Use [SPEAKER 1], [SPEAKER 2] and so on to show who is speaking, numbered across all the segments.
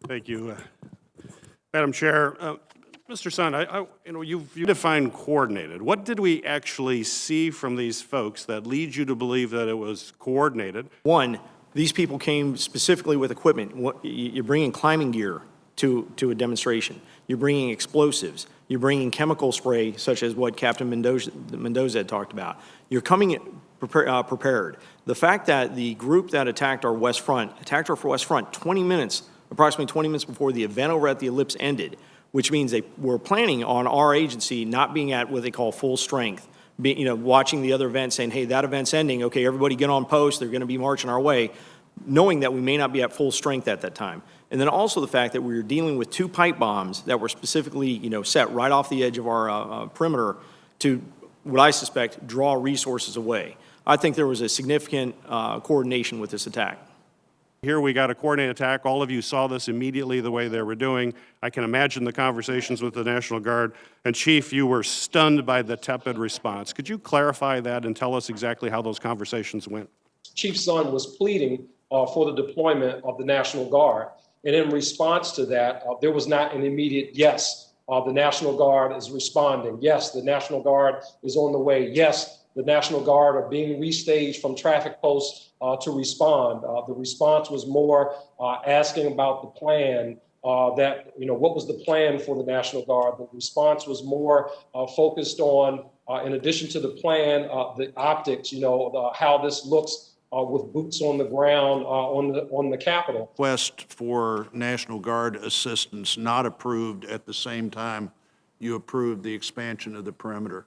[SPEAKER 1] Thank you, Madam Chair. Mr. Sun, you've defined coordinated. What did we actually see from these folks that leads you to believe that it was coordinated?
[SPEAKER 2] One, these people came specifically with equipment. You're bringing climbing gear to a demonstration. You're bringing explosives. You're bringing chemical spray, such as what Captain Mendoza had talked about. You're coming prepared. The fact that the group that attacked our west front, approximately 20 minutes before the event over at the Ellipse ended, which means they were planning on our agency not being at what they call full strength, watching the other event, saying, hey, that event's ending, okay, everybody get on post, they're gonna be marching our way, knowing that we may not be at full strength at that time. And then also the fact that we were dealing with 2 pipe bombs that were specifically, set right off the edge of our perimeter to, what I suspect, draw resources away. I think there was a significant coordination with this attack.
[SPEAKER 1] Here we got a coordinated attack. All of you saw this immediately the way they were doing. I can imagine the conversations with the National Guard. And Chief, you were stunned by the tepid response. Could you clarify that and tell us exactly how those conversations went?
[SPEAKER 3] Chief Sun was pleading for the deployment of the National Guard. And in response to that, there was not an immediate yes. The National Guard is responding. Yes, the National Guard is on the way. Yes, the National Guard are being restaged from traffic posts to respond. The response was more asking about the plan, what was the plan for the National Guard? The response was more focused on, in addition to the plan, the optics, how this looks with boots on the ground on the Capitol.
[SPEAKER 4] Request for National Guard assistance not approved at the same time you approved the expansion of the perimeter.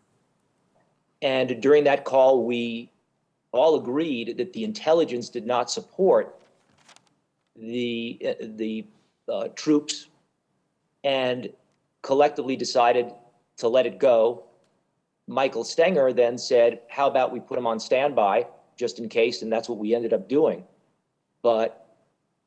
[SPEAKER 5] And during that call, we all agreed that the intelligence did not support the troops and collectively decided to let it go. Michael Stenger then said, how about we put them on standby just in case, and that's what we ended up doing. But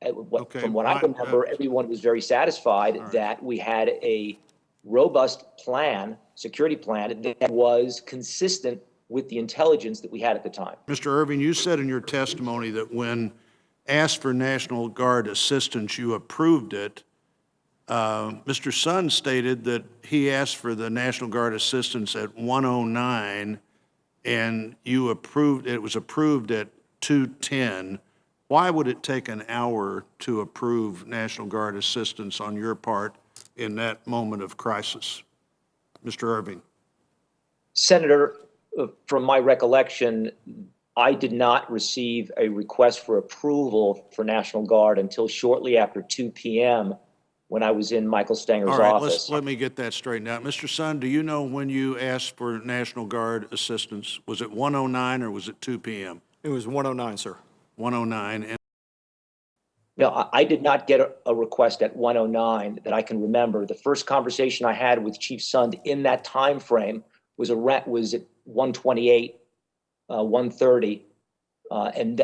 [SPEAKER 5] from what I remember, everyone was very satisfied that we had a robust plan, security plan, that was consistent with the intelligence that we had at the time.
[SPEAKER 4] Mr. Irving, you said in your testimony that when asked for National Guard assistance, you approved it. Mr. Sun stated that he asked for the National Guard assistance at 1:09, and you approved, it was approved at 2:10. Why would it take an hour to approve National Guard assistance on your part in that moment of crisis? Mr. Irving.
[SPEAKER 5] Senator, from my recollection, I did not receive a request for approval for National Guard until shortly after 2 p.m. when I was in Michael Stenger's office.
[SPEAKER 4] Let me get that straightened out. Mr. Sun, do you know when you asked for National Guard assistance? Was it 1:09 or was it 2 p.m.?
[SPEAKER 2] It was 1:09, sir.
[SPEAKER 4] 1:09. And
[SPEAKER 5] no, I did not get a request at 1:09 that I can remember. The first conversation I had with Chief Sund in that time frame was at 1:28, 1:30, and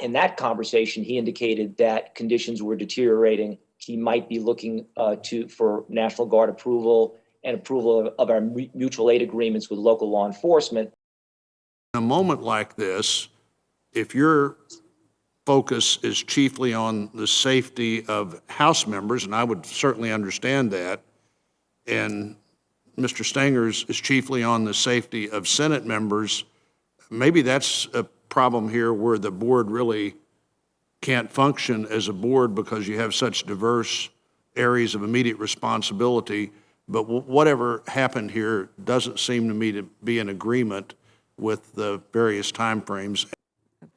[SPEAKER 5] in that conversation, he indicated that conditions were deteriorating. He might be looking for National Guard approval and approval of our mutual aid agreements with local law enforcement.
[SPEAKER 4] in a moment like this, if your focus is chiefly on the safety of House members, and I would certainly understand that, and Mr. Stenger's is chiefly on the safety of Senate members, maybe that's a problem here where the board really can't function as a board because you have such diverse areas of immediate responsibility. But whatever happened here doesn't seem to me to be in agreement with the various timeframes.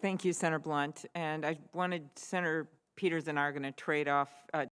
[SPEAKER 6] Thank you, Senator Blunt. And I wanted Senator Peters and I are going to trade off